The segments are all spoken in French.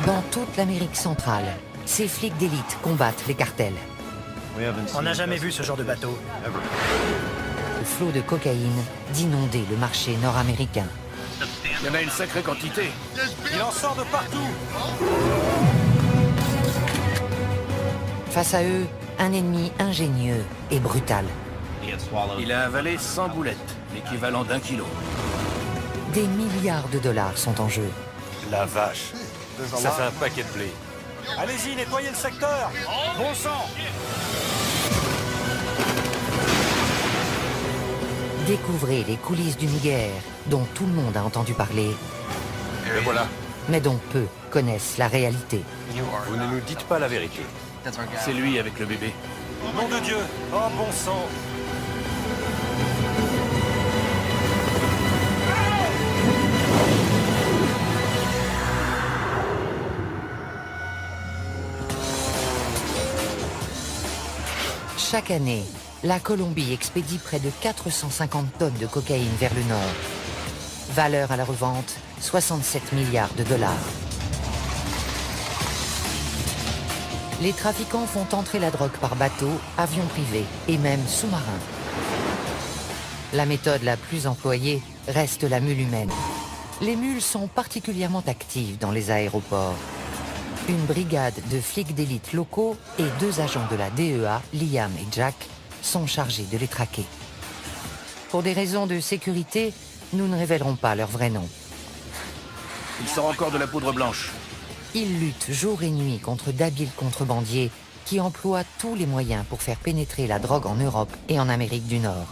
Dans toute l'Amérique centrale, ces flics d'élite combattent les cartels. On n'a jamais vu ce genre de bateau. Le flot de cocaïne d'inonder le marché nord-américain. Il y en a une sacrée quantité. Il en sort de partout. Face à eux, un ennemi ingénieux et brutal. Il a avalé 100 boulettes, l'équivalent d'1 kilo. Des milliards de dollars sont en jeu. La vache. Ça fait un paquet de blé. Allez-y, nettoyez le secteur. Bon sang. Découvrez les coulisses d'une guerre dont tout le monde a entendu parler, Et voilà. mais dont peu connaissent la réalité. Vous ne nous dites pas la vérité. C'est lui avec le bébé. Nom de Dieu. Oh, bon sang. Chaque année, la Colombie expédie près de 450 tonnes de cocaïne vers le nord. Valeur à la revente, 67 milliards de dollars. Les trafiquants font entrer la drogue par bateau, avion privé et même sous-marin. La méthode la plus employée reste la mule humaine. Les mules sont particulièrement actives dans les aéroports. Une brigade de flics d'élite locaux et 2 agents de la DEA, Liam et Jack, sont chargés de les traquer. Pour des raisons de sécurité, nous ne révélerons pas leur vrai nom. Il sort encore de la poudre blanche. Ils luttent jour et nuit contre d'habiles contrebandiers qui emploient tous les moyens pour faire pénétrer la drogue en Europe et en Amérique du Nord.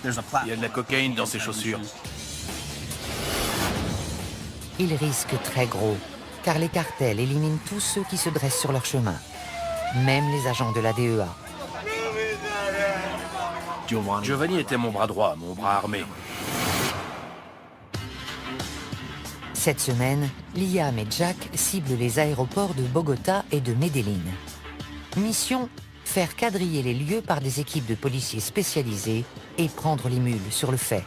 Il y a de la cocaïne dans ses chaussures. Ils risquent très gros, car les cartels éliminent tous ceux qui se dressent sur leur chemin, même les agents de la DEA. Giovanni était mon bras droit, mon bras armé. Cette semaine, Liam et Jack ciblent les aéroports de Bogota et de Medellín. Mission, faire quadriller les lieux par des équipes de policiers spécialisés et prendre les mules sur le fait.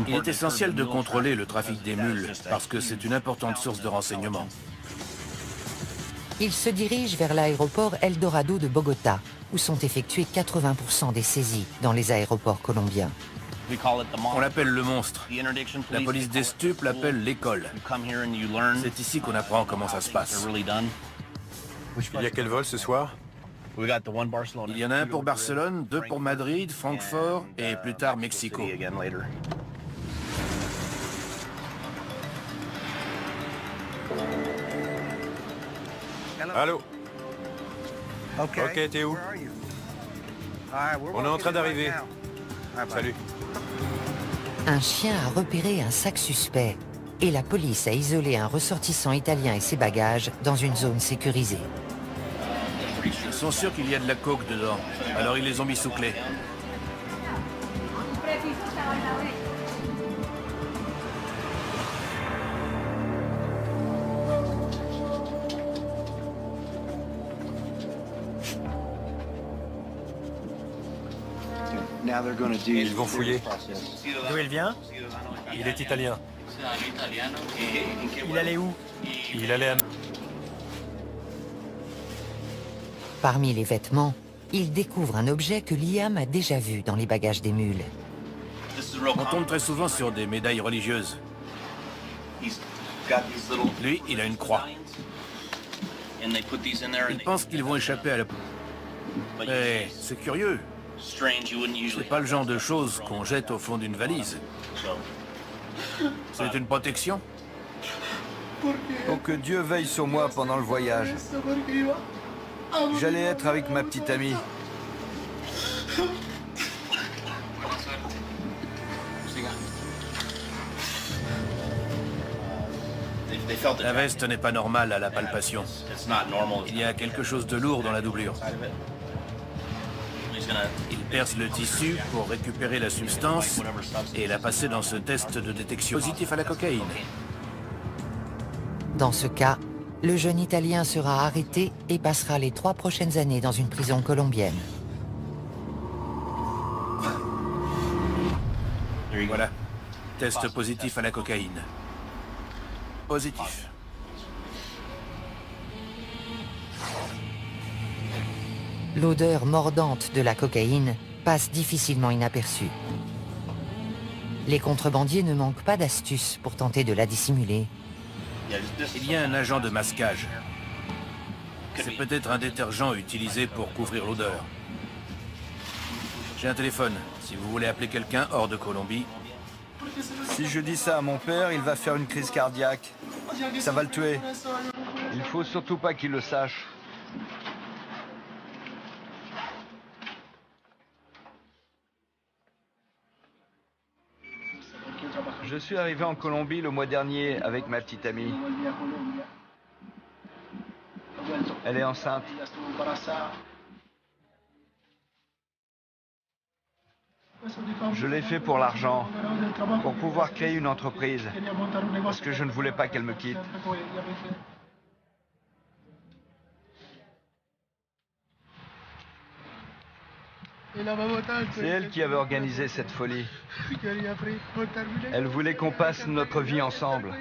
Il est essentiel de contrôler le trafic des mules, parce que c'est une importante source de renseignement. Ils se dirigent vers l'aéroport Eldorado de Bogota, où sont effectuées 80% des saisies dans les aéroports colombiens. On l'appelle le monstre. La police des stupes l'appelle l'école. C'est ici qu'on apprend comment ça se passe. Il y a quel vol ce soir? Il y en a un pour Barcelone, 2 pour Madrid, Francfort et plus tard Mexico. Allô? Ok, t'es où? On est en train d'arriver. Salut. Un chien a repéré un sac suspect et la police a isolé un ressortissant italien et ses bagages dans une zone sécurisée. Ils sont sûrs qu'il y a de la coke dedans, alors ils les ont mis sous clé. Ils vont fouiller. D'où il vient? Il est italien. Il allait où? Il allait à... Parmi les vêtements, ils découvrent un objet que Liam a déjà vu dans les bagages des mules. On tombe très souvent sur des médailles religieuses. Lui, il a une croix. Ils pensent qu'ils vont échapper à la... Mais c'est curieux. C'est pas le genre de choses qu'on jette au fond d'une valise. C'est une protection. Pour que Dieu veille sur moi pendant le voyage. J'allais être avec ma petite amie. La veste n'est pas normale à la palpation. Il y a quelque chose de lourd dans la doublure. Il perce le tissu pour récupérer la substance et la passer dans ce test de détection positif à la cocaïne. Dans ce cas, le jeune Italien sera arrêté et passera les 3 prochaines années dans une prison colombienne. Voilà. Test positif à la cocaïne. Positif. L'odeur mordante de la cocaïne passe difficilement inaperçue. Les contrebandiers ne manquent pas d'astuces pour tenter de la dissimuler. Il y a un agent de masquage. C'est peut-être un détergent utilisé pour couvrir l'odeur. J'ai un téléphone. Si vous voulez appeler quelqu'un hors de Colombie, Si je dis ça à mon père, il va faire une crise cardiaque. Ça va le tuer. Il faut surtout pas qu'il le sache. Je suis arrivé en Colombie le mois dernier avec ma petite amie. Elle est enceinte. Je l'ai fait pour l'argent, pour pouvoir créer une entreprise, parce que je ne voulais pas qu'elle me quitte. C'est elle qui avait organisé cette folie. Elle voulait qu'on passe notre vie ensemble.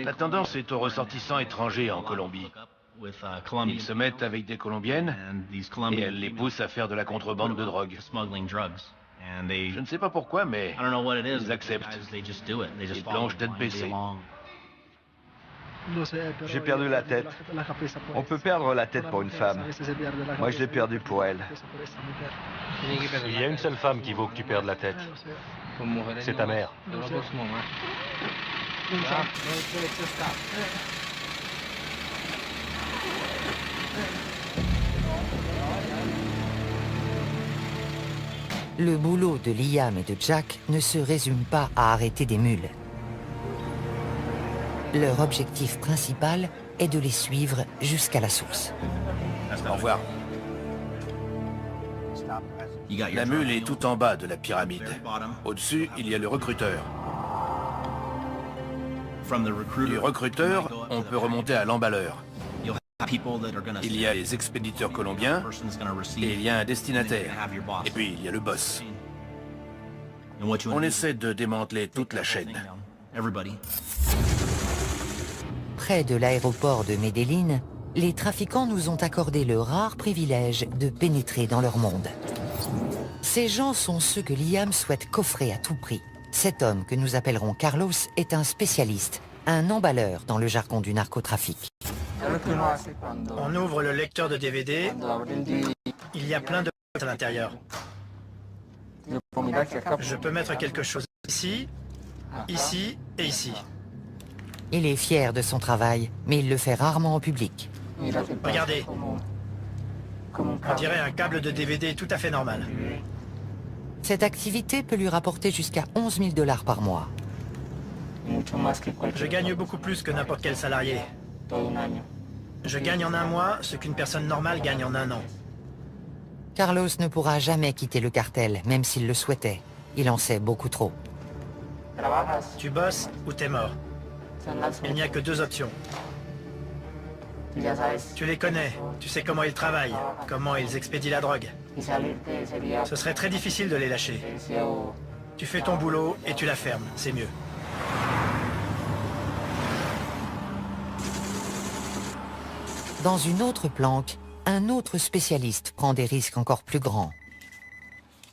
la tendance est aux ressortissants étrangers en Colombie. Ils se mettent avec des Colombiennes et elles les poussent à faire de la contrebande de drogue. Je ne sais pas pourquoi, mais ils acceptent. Ils plongent tête baissée. J'ai perdu la tête. On peut perdre la tête pour une femme. Moi, je l'ai perdue pour elle. Il y a une seule femme qui vaut que tu perdes la tête. C'est ta mère. Le boulot de Liam et de Jack ne se résume pas à arrêter des mules. Leur objectif principal est de les suivre jusqu'à la source. Au revoir. La mule est tout en bas de la pyramide. Au-dessus, il y a le recruteur. Du recruteur, on peut remonter à l'emballeur. Il y a les expéditeurs colombiens et il y a un destinataire. Et puis il y a le boss. On essaie de démanteler toute la chaîne. Près de l'aéroport de Medellín, les trafiquants nous ont accordé le rare privilège de pénétrer dans leur monde. Ces gens sont ceux que Liam souhaite coffrer à tout prix. Cet homme, que nous appellerons Carlos, est un spécialiste, un emballeur dans le jargon du narcotrafic. On ouvre le lecteur de DVD, il y a plein de à l'intérieur. Je peux mettre quelque chose ici, ici et ici. Il est fier de son travail, mais il le fait rarement au public. Regardez. On dirait un câble de DVD tout à fait normal. Cette activité peut lui rapporter jusqu'à 11 000 $ par mois. Je gagne beaucoup plus que n'importe quel salarié. Je gagne en un mois ce qu'une personne normale gagne en un an. Carlos ne pourra jamais quitter le cartel, même s'il le souhaitait. Il en sait beaucoup trop. Tu bosses ou t'es mort. Il n'y a que deux options. Tu les connais, tu sais comment ils travaillent, comment ils expédient la drogue. Ce serait très difficile de les lâcher. Tu fais ton boulot et tu la fermes, c'est mieux. Dans une autre planque, un autre spécialiste prend des risques encore plus grands.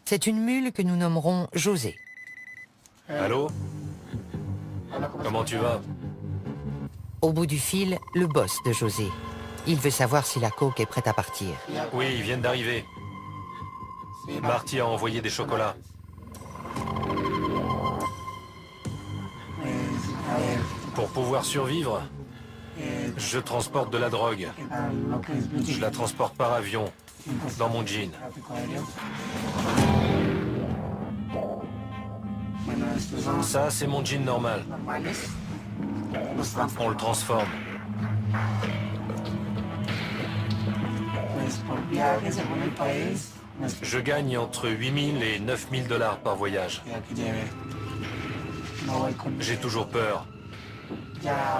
C'est une mule que nous nommerons José. Allô? Comment tu vas? Au bout du fil, le boss de José. Il veut savoir si la coke est prête à partir. Oui, ils viennent d'arriver. Marty a envoyé des chocolats. Pour pouvoir survivre, je transporte de la drogue. Je la transporte par avion, dans mon jean. Ça, c'est mon jean normal. On le transforme. Je gagne entre 8 000 et 9 000 $ par voyage. J'ai toujours peur.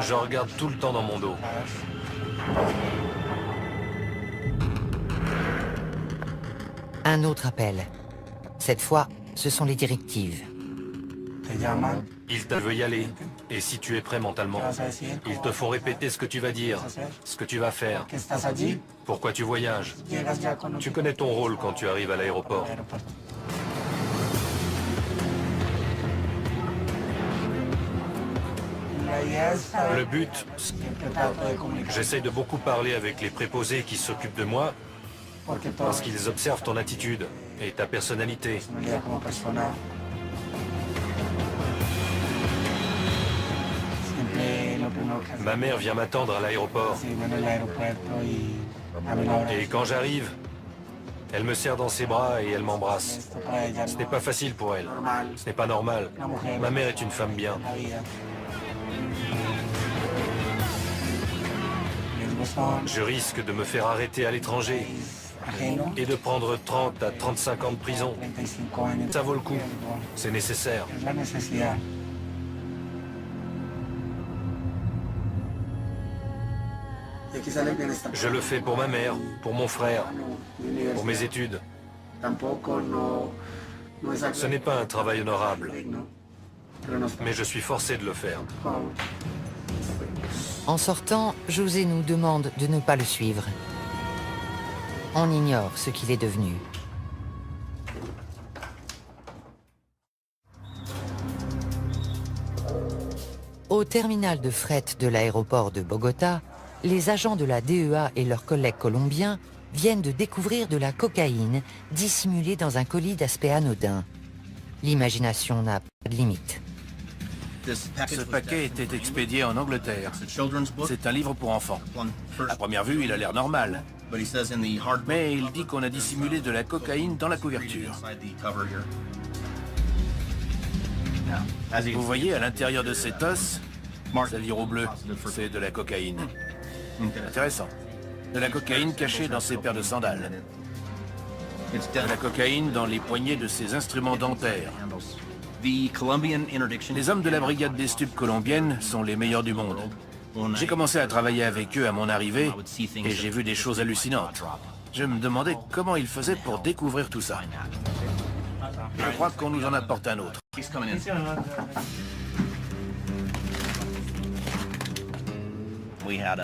Je regarde tout le temps dans mon dos. Un autre appel. Cette fois, ce sont les directives. Il te veut y aller. Et si tu es prêt mentalement, ils te font répéter ce que tu vas dire, ce que tu vas faire, pourquoi tu voyages. Tu connais ton rôle quand tu arrives à l'aéroport. Le but, j'essaye de beaucoup parler avec les préposés qui s'occupent de moi, parce qu'ils observent ton attitude et ta personnalité. Ma mère vient m'attendre à l'aéroport. Et quand j'arrive, elle me serre dans ses bras et elle m'embrasse. Ce n'est pas facile pour elle. Ce n'est pas normal. Ma mère est une femme bien. Je risque de me faire arrêter à l'étranger et de prendre 30 à 35 ans de prison. Ça vaut le coup. C'est nécessaire. Je le fais pour ma mère, pour mon frère, pour mes études. Ce n'est pas un travail honorable, mais je suis forcé de le faire. En sortant, José nous demande de ne pas le suivre. On ignore ce qu'il est devenu. Au terminal de fret de l'aéroport de Bogota, les agents de la DEA et leurs collègues colombiens viennent de découvrir de la cocaïne dissimulée dans un colis d'aspect anodin. L'imagination n'a pas de limite. Ce paquet était expédié en Angleterre. C'est un livre pour enfants. À première vue, il a l'air normal. Mais il dit qu'on a dissimulé de la cocaïne dans la couverture. Vous voyez, à l'intérieur de cet os, ça vire au bleu. C'est de la cocaïne. Intéressant. De la cocaïne cachée dans ses paires de sandales. De la cocaïne dans les poignées de ses instruments dentaires. Les hommes de la brigade des stupes colombienne sont les meilleurs du monde. J'ai commencé à travailler avec eux à mon arrivée et j'ai vu des choses hallucinantes. Je me demandais comment ils faisaient pour découvrir tout ça. Je crois qu'on nous en apporte un autre.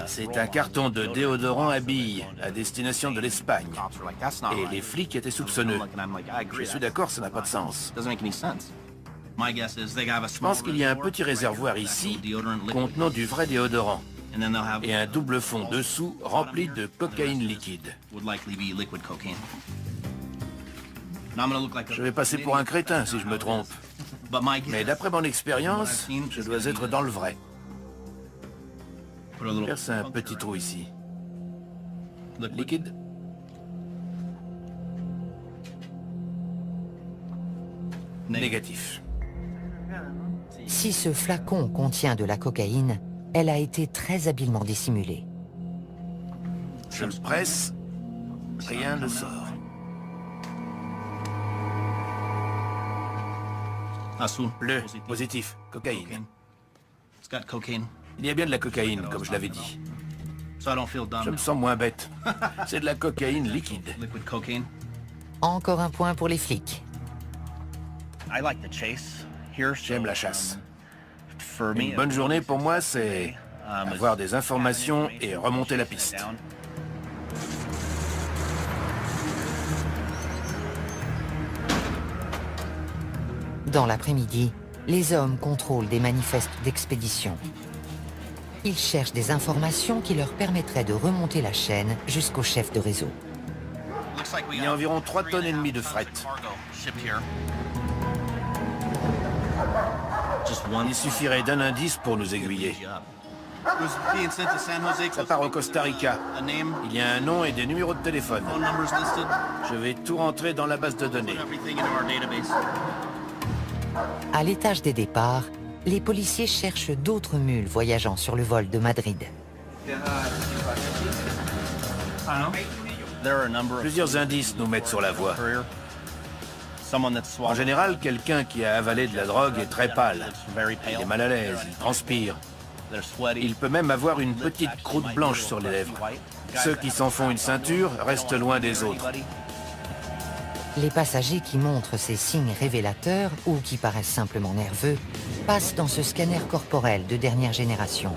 C'est un carton de déodorant à billes à destination de l'Espagne. Et les flics étaient soupçonneux. Je suis d'accord, ça n'a pas de sens. Je pense qu'il y a un petit réservoir ici contenant du vrai déodorant et un double fond dessous rempli de cocaïne liquide. Je vais passer pour un crétin si je me trompe. Mais d'après mon expérience, je dois être dans le vrai. Perce un petit trou ici. Liquide? Négatif. Si ce flacon contient de la cocaïne, elle a été très habilement dissimulée. Je le presse, rien ne sort. Bleu, positif, cocaïne. Il y a bien de la cocaïne, comme je l'avais dit. Je me sens moins bête. C'est de la cocaïne liquide. Encore un point pour les flics. J'aime la chasse. Une bonne journée pour moi, c'est avoir des informations et remonter la piste. Dans l'après-midi, les hommes contrôlent des manifestes d'expédition. Ils cherchent des informations qui leur permettraient de remonter la chaîne jusqu'au chef de réseau. Il y a environ 3,5 tonnes de fret. Il suffirait d'un indice pour nous aiguiller. Ça part au Costa Rica. Il y a un nom et des numéros de téléphone. Je vais tout rentrer dans la base de données. À l'étage des départs, les policiers cherchent d'autres mules voyageant sur le vol de Madrid. Plusieurs indices nous mettent sur la voie. En général, quelqu'un qui a avalé de la drogue est très pâle. Il est mal à l'aise, il transpire. Il peut même avoir une petite croûte blanche sur les lèvres. Ceux qui s'en font une ceinture restent loin des autres. Les passagers qui montrent ces signes révélateurs ou qui paraissent simplement nerveux passent dans ce scanner corporel de dernière génération.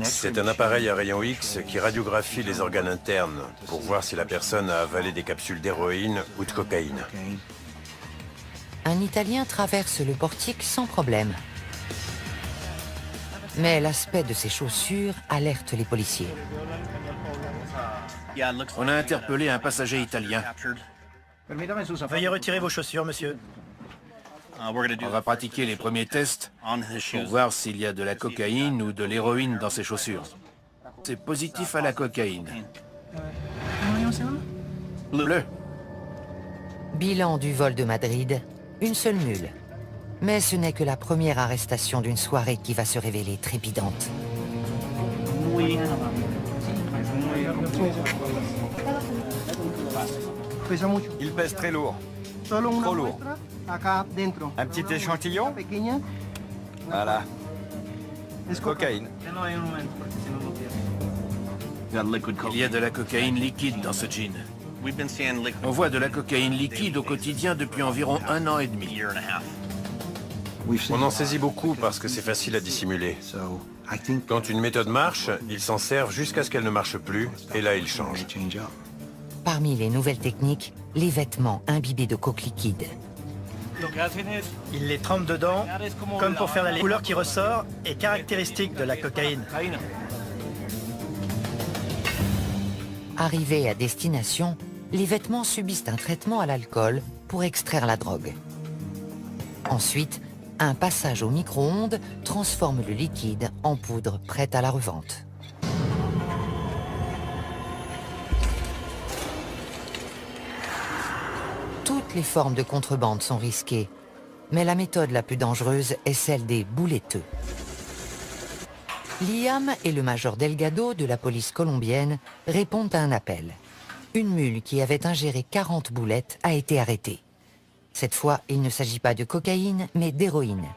C'est un appareil à rayons X qui radiographie les organes internes pour voir si la personne a avalé des capsules d'héroïne ou de cocaïne. Un Italien traverse le portique sans problème. Mais l'aspect de ses chaussures alerte les policiers. On a interpellé un passager italien. Veuillez retirer vos chaussures, monsieur. On va pratiquer les premiers tests pour voir s'il y a de la cocaïne ou de l'héroïne dans ses chaussures. C'est positif à la cocaïne. Bleu. Bilan du vol de Madrid, une seule mule. Mais ce n'est que la première arrestation d'une soirée qui va se révéler trépidante. Il pèse très lourd. Trop lourd. Un petit échantillon? Voilà. Cocaïne. Il y a de la cocaïne liquide dans ce jean. On voit de la cocaïne liquide au quotidien depuis environ 1 an et demi. On en saisit beaucoup parce que c'est facile à dissimuler. Quand une méthode marche, ils s'en servent jusqu'à ce qu'elle ne marche plus, et là ils changent. Parmi les nouvelles techniques, les vêtements imbibés de coke liquide. Il les trempe dedans, comme pour faire la couleur qui ressort est caractéristique de la cocaïne. Arrivés à destination, les vêtements subissent un traitement à l'alcool pour extraire la drogue. Ensuite, un passage au micro-ondes transforme le liquide en poudre prête à la revente. Toutes les formes de contrebande sont risquées, mais la méthode la plus dangereuse est celle des bouletteux. Liam et le major Delgado de la police colombienne répondent à un appel. Une mule qui avait ingéré 40 boulettes a été arrêtée. Cette fois, il ne s'agit pas de cocaïne, mais d'héroïne.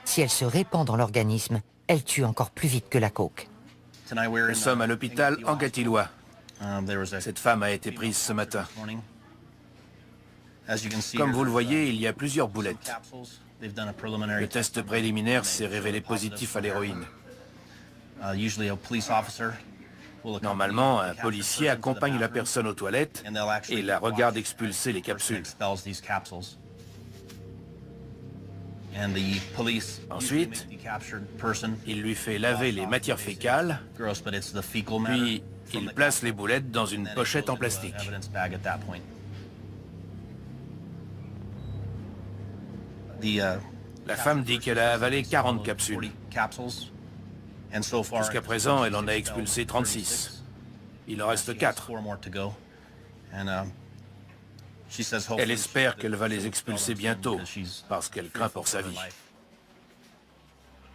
Si elle se répand dans l'organisme, elle tue encore plus vite que la coke. Nous sommes à l'hôpital Anguattiloa. Cette femme a été prise ce matin. Comme vous le voyez, il y a plusieurs boulettes. Le test préliminaire s'est révélé positif à l'héroïne. Normalement, un policier accompagne la personne aux toilettes et la regarde expulser les capsules. Ensuite, il lui fait laver les matières fécales, puis il place les boulettes dans une pochette en plastique. La femme dit qu'elle a avalé 40 capsules. Jusqu'à présent, elle en a expulsé 36. Il en reste 4. Elle espère qu'elle va les expulser bientôt, parce qu'elle craint pour sa vie.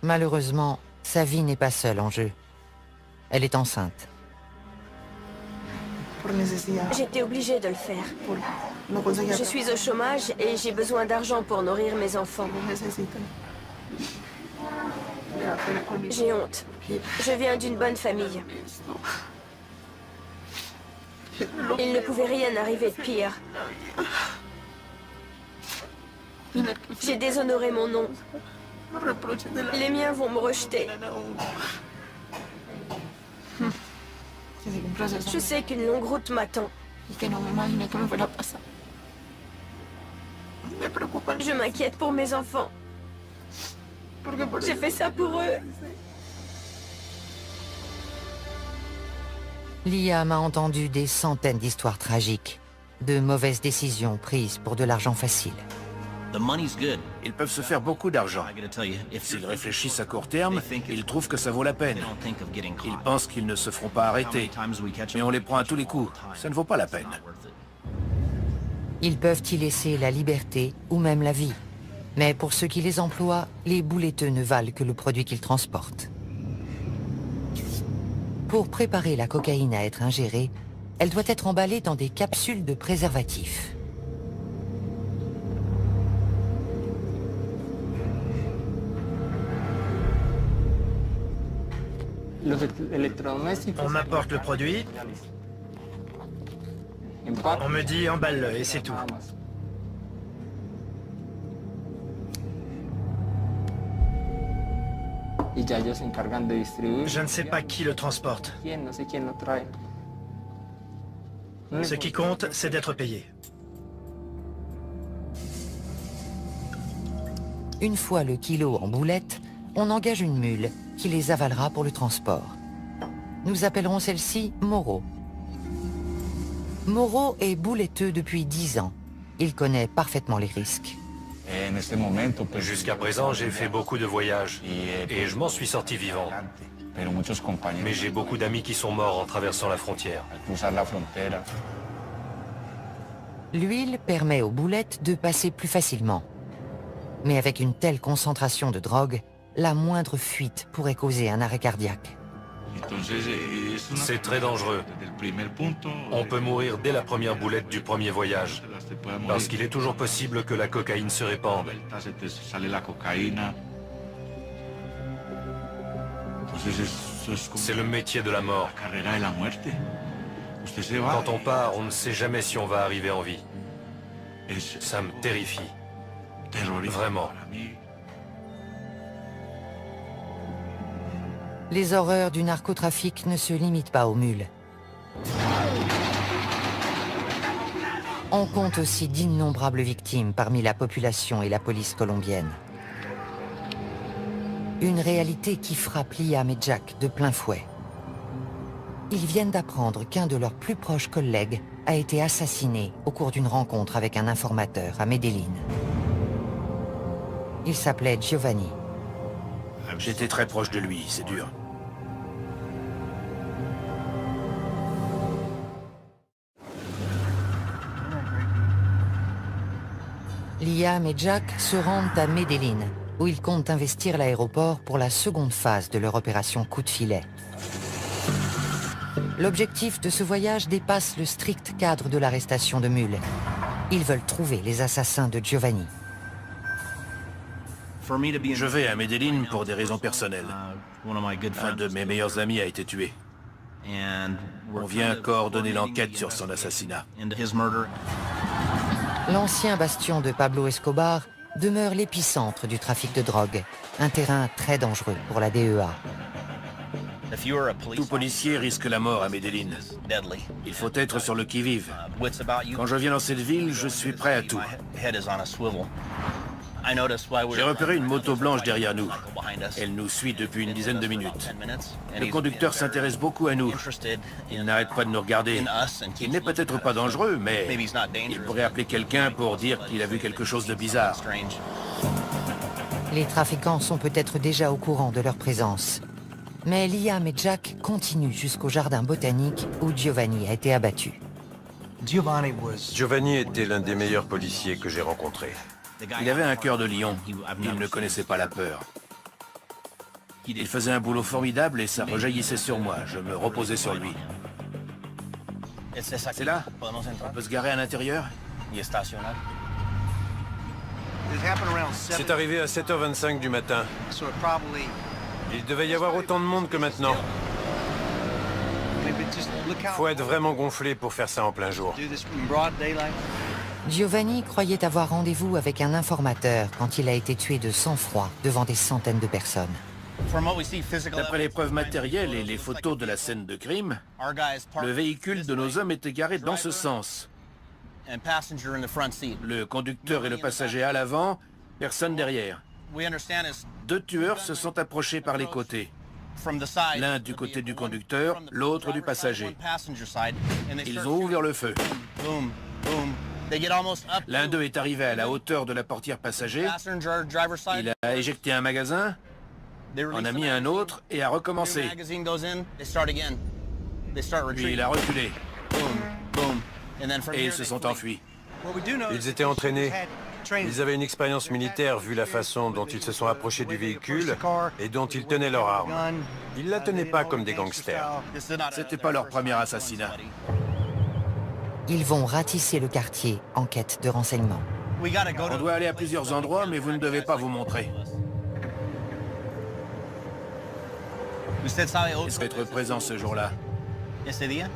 Malheureusement, sa vie n'est pas seule en jeu. Elle est enceinte. J'étais obligée de le faire. Je suis au chômage et j'ai besoin d'argent pour nourrir mes enfants. J'ai honte. Je viens d'une bonne famille. Il ne pouvait rien arriver de pire. J'ai déshonoré mon nom. Les miens vont me rejeter. Je sais qu'une longue route m'attend. Je m'inquiète pour mes enfants. J'ai fait ça pour eux. Liam a entendu des centaines d'histoires tragiques, de mauvaises décisions prises pour de l'argent facile. Ils peuvent se faire beaucoup d'argent. S'ils réfléchissent à court terme, ils trouvent que ça vaut la peine. Ils pensent qu'ils ne se feront pas arrêter. Mais on les prend à tous les coups. Ça ne vaut pas la peine. Ils peuvent y laisser la liberté ou même la vie. Mais pour ceux qui les emploient, les bouletteux ne valent que le produit qu'ils transportent. Pour préparer la cocaïne à être ingérée, elle doit être emballée dans des capsules de préservatifs. On apporte le produit On me dit emballe-le et c'est tout. Je ne sais pas qui le transporte. Ce qui compte, c'est d'être payé. Une fois le kilo en boulettes, on engage une mule qui les avalera pour le transport. Nous appellerons celle-ci Moreau. Moreau est bouletteux depuis 10 ans. Il connaît parfaitement les risques. Jusqu'à présent, j'ai fait beaucoup de voyages et je m'en suis sorti vivant. Mais j'ai beaucoup d'amis qui sont morts en traversant la frontière. L'huile permet aux boulettes de passer plus facilement. Mais avec une telle concentration de drogue, la moindre fuite pourrait causer un arrêt cardiaque. C'est très dangereux. On peut mourir dès la première boulette du premier voyage, parce qu'il est toujours possible que la cocaïne se répande. C'est le métier de la mort. Quand on part, on ne sait jamais si on va arriver en vie. Ça me terrifie. Vraiment. Les horreurs du narcotrafic ne se limitent pas aux mules. On compte aussi d'innombrables victimes parmi la population et la police colombienne. Une réalité qui frappe Liam et Jack de plein fouet. Ils viennent d'apprendre qu'un de leurs plus proches collègues a été assassiné au cours d'une rencontre avec un informateur à Medellín. Il s'appelait Giovanni. J'étais très proche de lui, c'est dur. Liam et Jack se rendent à Medellín, où ils comptent investir l'aéroport pour la seconde phase de leur opération coup de filet. L'objectif de ce voyage dépasse le strict cadre de l'arrestation de mules. Ils veulent trouver les assassins de Giovanni. Je vais à Medellín pour des raisons personnelles. Un de mes meilleurs amis a été tué. On vient coordonner l'enquête sur son assassinat. L'ancien bastion de Pablo Escobar demeure l'épicentre du trafic de drogue, un terrain très dangereux pour la DEA. Tout policier risque la mort à Medellín. Il faut être sur le qui-vive. Quand je viens dans cette ville, je suis prêt à tout. J'ai repéré une moto blanche derrière nous. Elle nous suit depuis une dizaine de minutes. Le conducteur s'intéresse beaucoup à nous. Il n'arrête pas de nous regarder. Il n'est peut-être pas dangereux, mais il pourrait appeler quelqu'un pour dire qu'il a vu quelque chose de bizarre. Les trafiquants sont peut-être déjà au courant de leur présence. Mais Liam et Jack continuent jusqu'au jardin botanique où Giovanni a été abattu. Giovanni était l'un des meilleurs policiers que j'ai rencontrés. Il avait un cœur de lion. Il ne connaissait pas la peur. Il faisait un boulot formidable et ça rejaillissait sur moi. Je me reposais sur lui. C'est là? On peut se garer à l'intérieur? C'est arrivé à 7h25 du matin. Il devait y avoir autant de monde que maintenant. Faut être vraiment gonflé pour faire ça en plein jour. Giovanni croyait avoir rendez-vous avec un informateur quand il a été tué de sang-froid devant des centaines de personnes. D'après les preuves matérielles et les photos de la scène de crime, le véhicule de nos hommes était garé dans ce sens. Le conducteur et le passager à l'avant, personne derrière. 2 tueurs se sont approchés par les côtés. L'un du côté du conducteur, l'autre du passager. Ils ont ouvert le feu. L'un d'eux est arrivé à la hauteur de la portière passager. Il a éjecté un magasin, en a mis un autre et a recommencé. Puis il a reculé. Et ils se sont enfuis. Ils étaient entraînés. Ils avaient une expérience militaire vu la façon dont ils se sont approchés du véhicule et dont ils tenaient leur arme. Ils la tenaient pas comme des gangsters. C'était pas leur premier assassinat. Ils vont ratisser le quartier en quête de renseignements. On doit aller à plusieurs endroits, mais vous ne devez pas vous montrer. Est-ce être présent ce jour-là?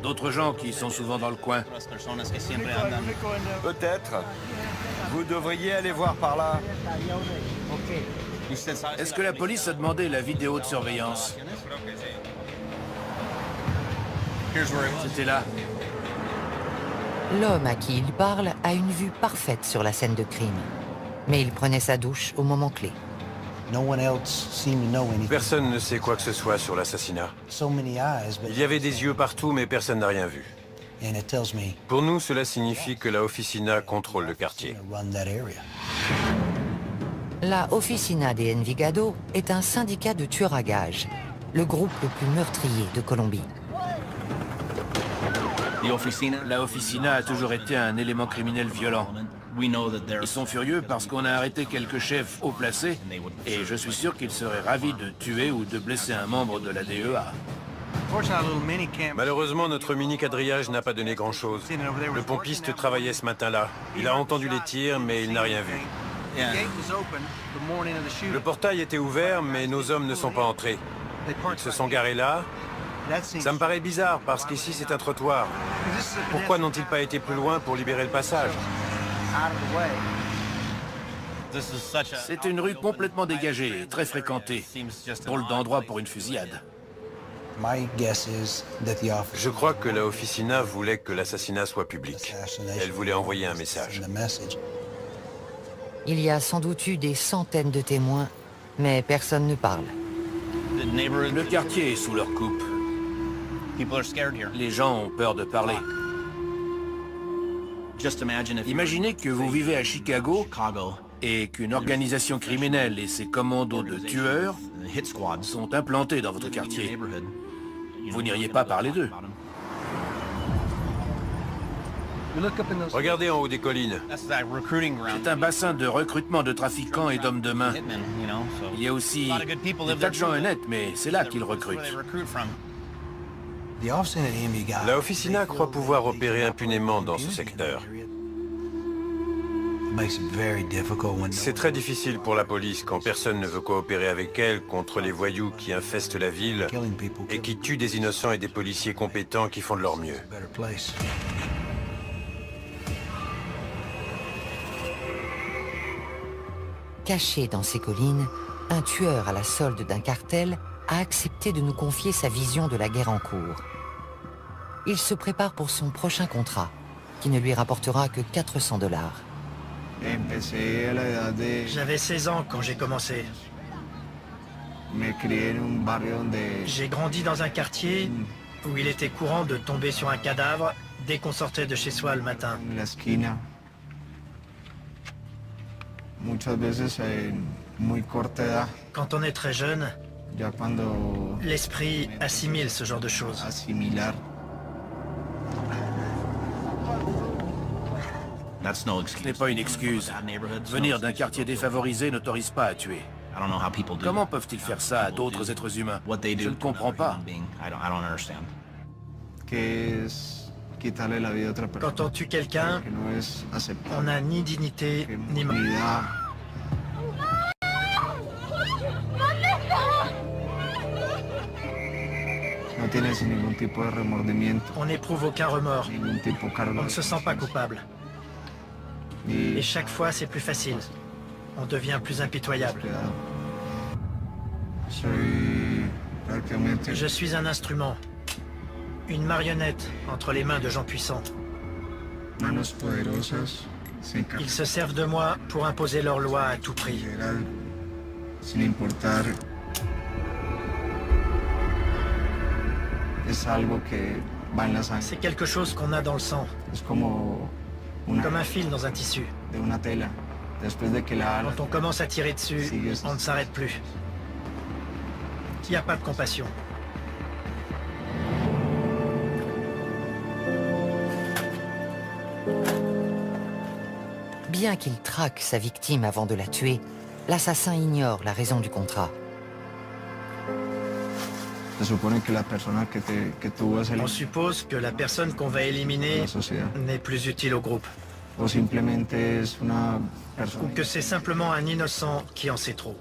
D'autres gens qui sont souvent dans le coin. Peut-être. Vous devriez aller voir par là. Est-ce que la police a demandé la vidéo de surveillance? C'était là. L'homme à qui il parle a une vue parfaite sur la scène de crime. Mais il prenait sa douche au moment clé. Personne ne sait quoi que ce soit sur l'assassinat. Il y avait des yeux partout, mais personne n'a rien vu. Pour nous, cela signifie que la Officina contrôle le quartier. La Oficina de Envigado est un syndicat de tueurs à gages, le groupe le plus meurtrier de Colombie. La Officina a toujours été un élément criminel violent. Ils sont furieux parce qu'on a arrêté quelques chefs haut placés et je suis sûr qu'ils seraient ravis de tuer ou de blesser un membre de la DEA. Malheureusement, notre mini-quadrillage n'a pas donné grand-chose. Le pompiste travaillait ce matin-là. Il a entendu les tirs, mais il n'a rien vu. Le portail était ouvert, mais nos hommes ne sont pas entrés. Ils se sont garés là. Ça me paraît bizarre, parce qu'ici c'est un trottoir. Pourquoi n'ont-ils pas été plus loin pour libérer le passage? C'est une rue complètement dégagée et très fréquentée. Drôle d'endroit pour une fusillade. Je crois que la Officina voulait que l'assassinat soit public. Elle voulait envoyer un message. Il y a sans doute eu des centaines de témoins, mais personne ne parle. Le quartier est sous leur coupe. Les gens ont peur de parler. Imaginez que vous vivez à Chicago et qu'une organisation criminelle et ses commandos de tueurs sont implantés dans votre quartier. Vous n'iriez pas parler d'eux. Regardez en haut des collines. C'est un bassin de recrutement de trafiquants et d'hommes de main. Il y a aussi des tas de gens honnêtes, mais c'est là qu'ils recrutent. La Officina croit pouvoir opérer impunément dans ce secteur. C'est très difficile pour la police quand personne ne veut coopérer avec elle contre les voyous qui infestent la ville et qui tuent des innocents et des policiers compétents qui font de leur mieux. Caché dans ces collines, un tueur à la solde d'un cartel a accepté de nous confier sa vision de la guerre en cours. Il se prépare pour son prochain contrat, qui ne lui rapportera que 400 $. J'avais 16 ans quand j'ai commencé. J'ai grandi dans un quartier où il était courant de tomber sur un cadavre dès qu'on sortait de chez soi le matin. Quand on est très jeune, l'esprit assimile ce genre de choses. Ce n'est pas une excuse. Venir d'un quartier défavorisé n'autorise pas à tuer. Comment peuvent-ils faire ça à d'autres êtres humains? Je ne comprends pas. Quand on tue quelqu'un, on n'a ni dignité, ni mort. On n'éprouve aucun remords. On ne se sent pas coupable. Et chaque fois, c'est plus facile. On devient plus impitoyable. Je suis un instrument. Une marionnette entre les mains de gens puissants. Ils se servent de moi pour imposer leurs lois à tout prix. C'est quelque chose qu'on a dans le sang. Comme un fil dans un tissu. Quand on commence à tirer dessus, on ne s'arrête plus. Il n'y a pas de compassion. Bien qu'il traque sa victime avant de la tuer, l'assassin ignore la raison du contrat. On suppose que la personne qu'on va éliminer n'est plus utile au groupe. Ou que c'est simplement un innocent qui en sait trop.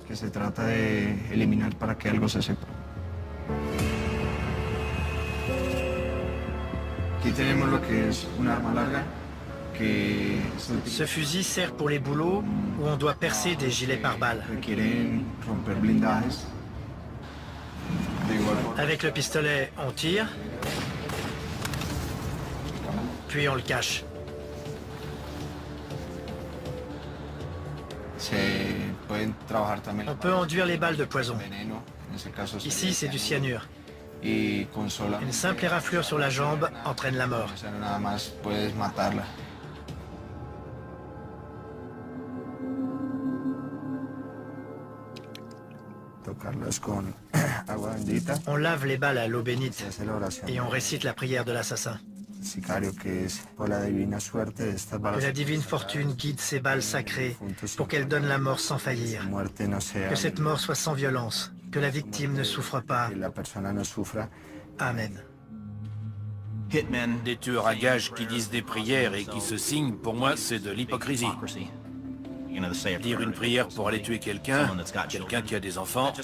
Ce fusil sert pour les boulots où on doit percer des gilets pare-balles. Avec le pistolet, on tire, puis on le cache. On peut enduire les balles de poison. Ici, c'est du cyanure. Une simple éraflure sur la jambe entraîne la mort. On lave les balles à l'eau bénite et on récite la prière de l'assassin. Que la divine fortune guide ces balles sacrées pour qu'elles donnent la mort sans faillir. Que cette mort soit sans violence, que la victime ne souffre pas. Amen. Des tueurs à gages qui disent des prières et qui se signent, pour moi, c'est de l'hypocrisie. Dire une prière pour aller tuer quelqu'un qui a des enfants, ça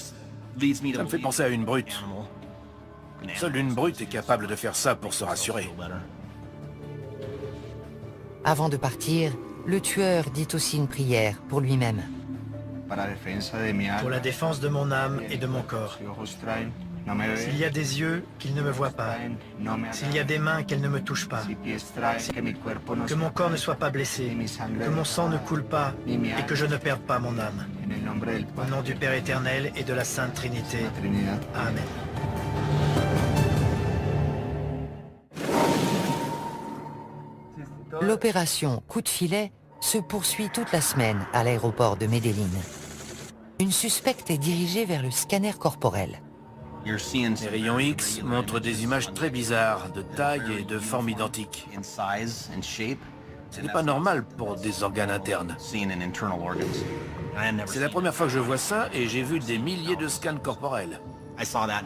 me fait penser à une brute. Seule une brute est capable de faire ça pour se rassurer. Avant de partir, le tueur dit aussi une prière pour lui-même. Pour la défense de mon âme et de mon corps. S'il y a des yeux, qu'ils ne me voient pas. S'il y a des mains, qu'elles ne me touchent pas. Que mon corps ne soit pas blessé. Que mon sang ne coule pas et que je ne perde pas mon âme. Au nom du Père éternel et de la Sainte Trinité. Amen. L'opération Coup de filet se poursuit toute la semaine à l'aéroport de Medellín. Une suspecte est dirigée vers le scanner corporel. Les rayons X montrent des images très bizarres, de taille et de forme identiques. Ce n'est pas normal pour des organes internes. C'est la première fois que je vois ça et j'ai vu des milliers de scans corporels.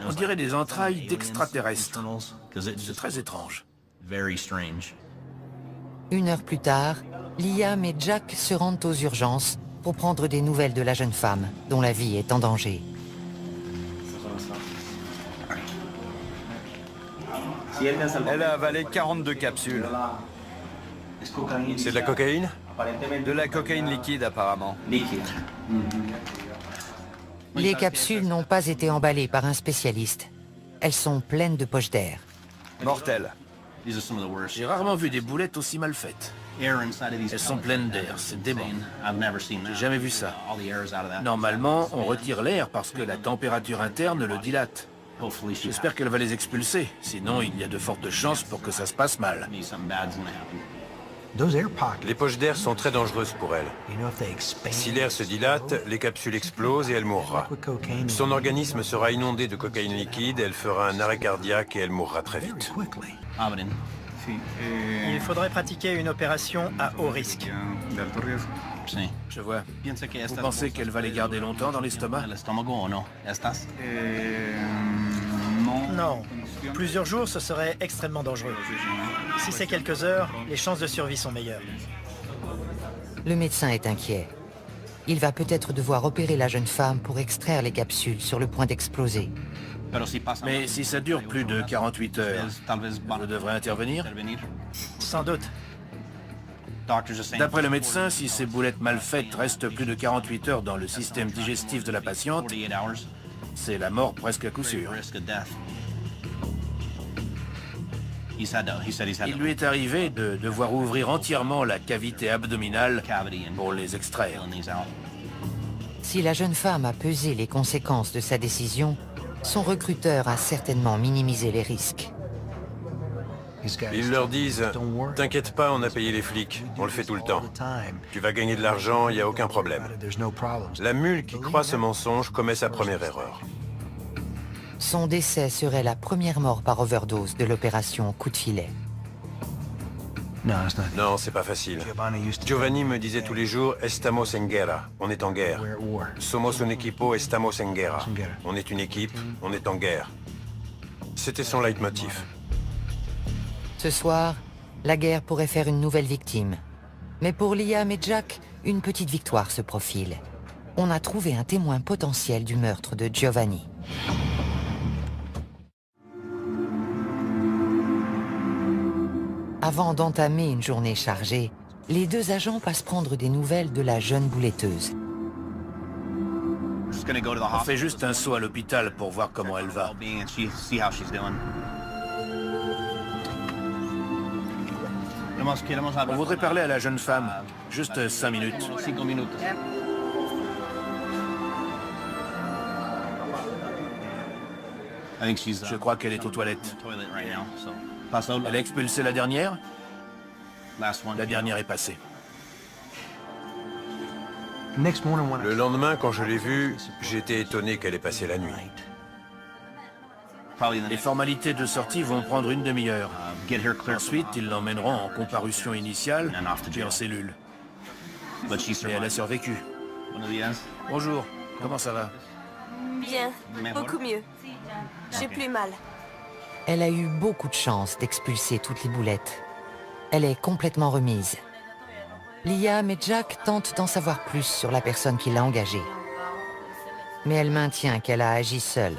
On dirait des entrailles d'extraterrestres. C'est très étrange. Une heure plus tard, Liam et Jack se rendent aux urgences pour prendre des nouvelles de la jeune femme, dont la vie est en danger. Elle a avalé 42 capsules. C'est de la cocaïne? De la cocaïne liquide, apparemment. Les capsules n'ont pas été emballées par un spécialiste. Elles sont pleines de poches d'air. Mortel. J'ai rarement vu des boulettes aussi mal faites. Elles sont pleines d'air, c'est dément. J'ai jamais vu ça. Normalement, on retire l'air parce que la température interne le dilate. J'espère qu'elle va les expulser, sinon il y a de fortes chances pour que ça se passe mal. Les poches d'air sont très dangereuses pour elle. Si l'air se dilate, les capsules explosent et elle mourra. Son organisme sera inondé de cocaïne liquide, elle fera un arrêt cardiaque et elle mourra très vite. Il faudrait pratiquer une opération à haut risque. Je vois. Vous pensez qu'elle va les garder longtemps dans l'estomac? Non. Plusieurs jours, ce serait extrêmement dangereux. Si c'est quelques heures, les chances de survie sont meilleures. Le médecin est inquiet. Il va peut-être devoir opérer la jeune femme pour extraire les capsules sur le point d'exploser. Mais si ça dure plus de 48 heures, je devrais intervenir? Sans doute. D'après le médecin, si ces boulettes mal faites restent plus de 48 heures dans le système digestif de la patiente, c'est la mort presque à coup sûr. Il lui est arrivé de devoir ouvrir entièrement la cavité abdominale pour les extraire. Si la jeune femme a pesé les conséquences de sa décision, son recruteur a certainement minimisé les risques. Ils leur disent « T'inquiète pas, on a payé les flics, on le fait tout le temps. Tu vas gagner de l'argent, il n'y a aucun problème. » La mule qui croit ce mensonge commet sa première erreur. Son décès serait la première mort par overdose de l'opération Coup de filet. Non, c'est pas facile. Giovanni me disait tous les jours « Estamos en guerra », on est en guerre. « Somos un equipo, estamos en guerra ». On est une équipe, on est en guerre. C'était son leitmotiv. Ce soir, la guerre pourrait faire une nouvelle victime. Mais pour Liam et Jack, une petite victoire se profile. On a trouvé un témoin potentiel du meurtre de Giovanni. Avant d'entamer une journée chargée, les deux agents passent prendre des nouvelles de la jeune bouletteuse. On fait juste un saut à l'hôpital pour voir comment elle va. On voudrait parler à la jeune femme. Juste 5 minutes. Je crois qu'elle est aux toilettes. Elle a expulsé la dernière? La dernière est passée. Le lendemain, quand je l'ai vue, j'ai été étonné qu'elle ait passé la nuit. Les formalités de sortie vont prendre une demi-heure. Ensuite, ils l'emmèneront en comparution initiale, puis en cellule. Mais elle a survécu. Bonjour, comment ça va? Bien, beaucoup mieux. J'ai plus mal. Elle a eu beaucoup de chance d'expulser toutes les boulettes. Elle est complètement remise. Liam et Jack tentent d'en savoir plus sur la personne qui l'a engagée. Mais elle maintient qu'elle a agi seule.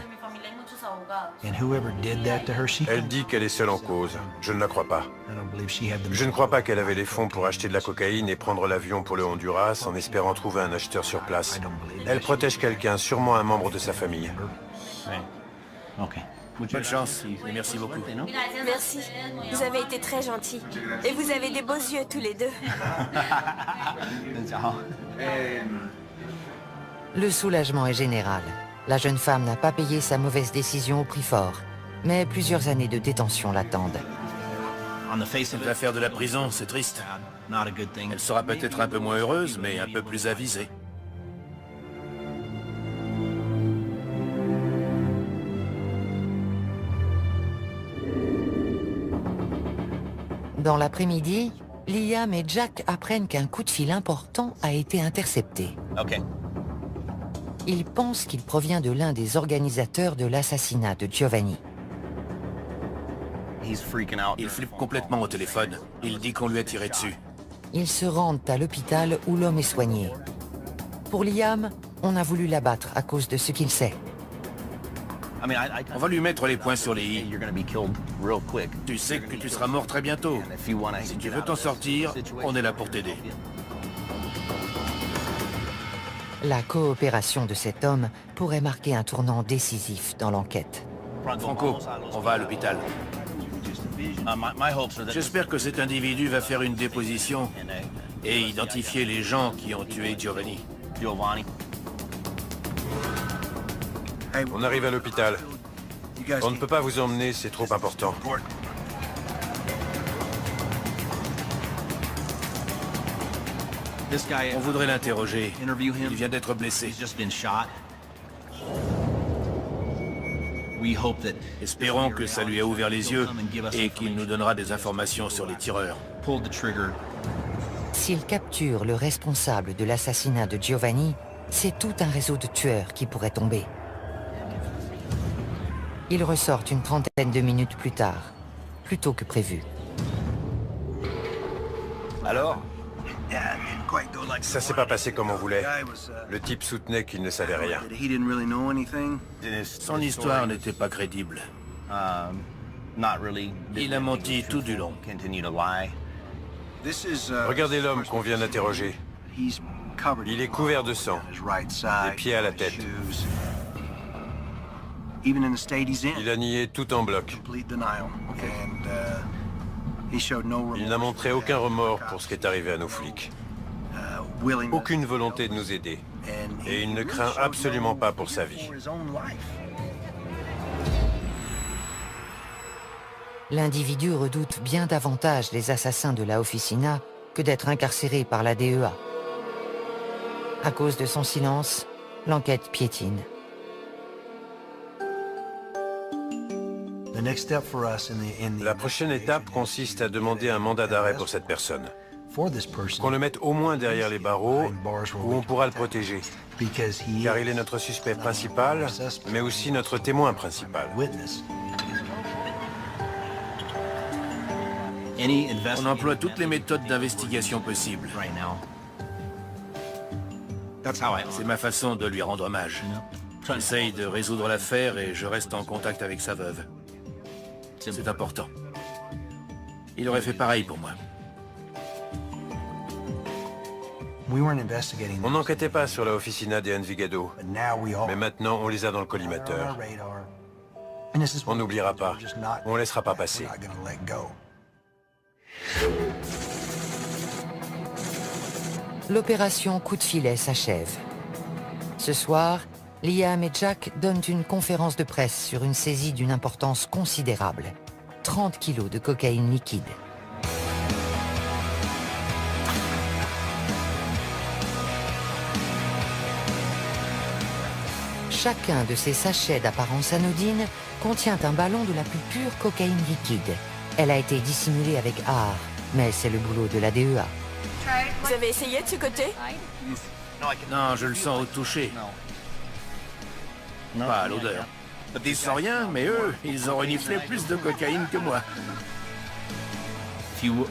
Elle dit qu'elle est seule en cause. Je ne la crois pas. Je ne crois pas qu'elle avait les fonds pour acheter de la cocaïne et prendre l'avion pour le Honduras en espérant trouver un acheteur sur place. Elle protège quelqu'un, sûrement un membre de sa famille. Bonne chance et merci beaucoup. Merci. Vous avez été très gentils. Et vous avez des beaux yeux tous les deux. Le soulagement est général. La jeune femme n'a pas payé sa mauvaise décision au prix fort, mais plusieurs années de détention l'attendent. Elle va faire de la prison, c'est triste. Elle sera peut-être un peu moins heureuse, mais un peu plus avisée. Dans l'après-midi, Liam et Jack apprennent qu'un coup de fil important a été intercepté. Ils pensent qu'il provient de l'un des organisateurs de l'assassinat de Giovanni. Il flippe complètement au téléphone. Il dit qu'on lui a tiré dessus. Ils se rendent à l'hôpital où l'homme est soigné. Pour Liam, on a voulu l'abattre à cause de ce qu'il sait. On va lui mettre les points sur les i. Tu sais que tu seras mort très bientôt. Si tu veux t'en sortir, on est là pour t'aider. La coopération de cet homme pourrait marquer un tournant décisif dans l'enquête. Franco, on va à l'hôpital. J'espère que cet individu va faire une déposition et identifier les gens qui ont tué Giovanni. On arrive à l'hôpital. On ne peut pas vous emmener, c'est trop important. On voudrait l'interroger. Il vient d'être blessé. Espérons que ça lui a ouvert les yeux et qu'il nous donnera des informations sur les tireurs. S'il capture le responsable de l'assassinat de Giovanni, c'est tout un réseau de tueurs qui pourrait tomber. Ils ressortent une trentaine de minutes plus tard, plus tôt que prévu. Alors? Ça s'est pas passé comme on voulait. Le type soutenait qu'il ne savait rien. Son histoire n'était pas crédible. Il a menti tout du long. Regardez l'homme qu'on vient d'interroger. Il est couvert de sang, des pieds à la tête. Il a nié tout en bloc. Il n'a montré aucun remords pour ce qui est arrivé à nos flics. Aucune volonté de nous aider. Et il ne craint absolument pas pour sa vie. L'individu redoute bien davantage les assassins de la Oficina que d'être incarcéré par la DEA. À cause de son silence, l'enquête piétine. La prochaine étape consiste à demander un mandat d'arrêt pour cette personne. Qu'on le mette au moins derrière les barreaux, où on pourra le protéger. Car il est notre suspect principal, mais aussi notre témoin principal. On emploie toutes les méthodes d'investigation possibles. C'est ma façon de lui rendre hommage. J'essaye de résoudre l'affaire et je reste en contact avec sa veuve. C'est important. il aurait fait pareil pour moi. On n'enquêtait pas sur la Oficina de Envigado, mais maintenant on les a dans le collimateur. On n'oubliera pas, on laissera pas passer. L'opération Coup de filet s'achève. Ce soir, Liam et Jack donnent une conférence de presse sur une saisie d'une importance considérable. 30 kilos de cocaïne liquide. Chacun de ces sachets d'apparence anodine contient un ballon de la plus pure cocaïne liquide. Elle a été dissimulée avec art, mais c'est le boulot de la DEA. Vous avez essayé de ce côté? Non, je le sens au toucher. Pas à l'odeur. Ils sentent rien, mais eux, ils ont reniflé plus de cocaïne que moi.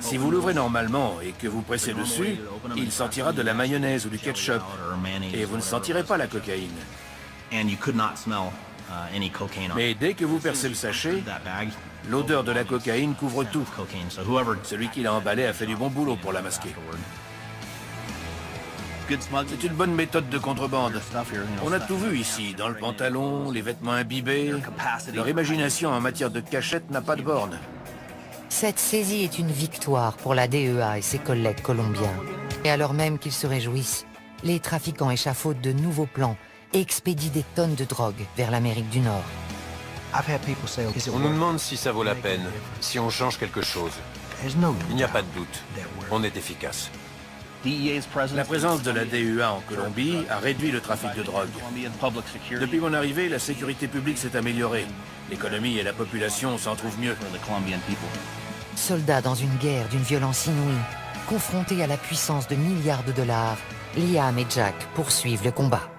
Si vous l'ouvrez normalement et que vous pressez dessus, il sentira de la mayonnaise ou du ketchup. Et vous ne sentirez pas la cocaïne. Mais dès que vous percez le sachet, l'odeur de la cocaïne couvre tout. Celui qui l'a emballé a fait du bon boulot pour la masquer. C'est une bonne méthode de contrebande. On a tout vu ici, dans le pantalon, les vêtements imbibés. Leur imagination en matière de cachette n'a pas de borne. Cette saisie est une victoire pour la DEA et ses collègues colombiens. Et alors même qu'ils se réjouissent, les trafiquants échafaudent de nouveaux plans et expédient des tonnes de drogue vers l'Amérique du Nord. On nous demande si ça vaut la peine, si on change quelque chose. Il n'y a pas de doute, on est efficace. La présence de la DEA en Colombie a réduit le trafic de drogue. Depuis mon arrivée, la sécurité publique s'est améliorée. L'économie et la population s'en trouvent mieux. Soldats dans une guerre d'une violence inouïe, confrontés à la puissance de milliards de dollars, Liam et Jack poursuivent le combat.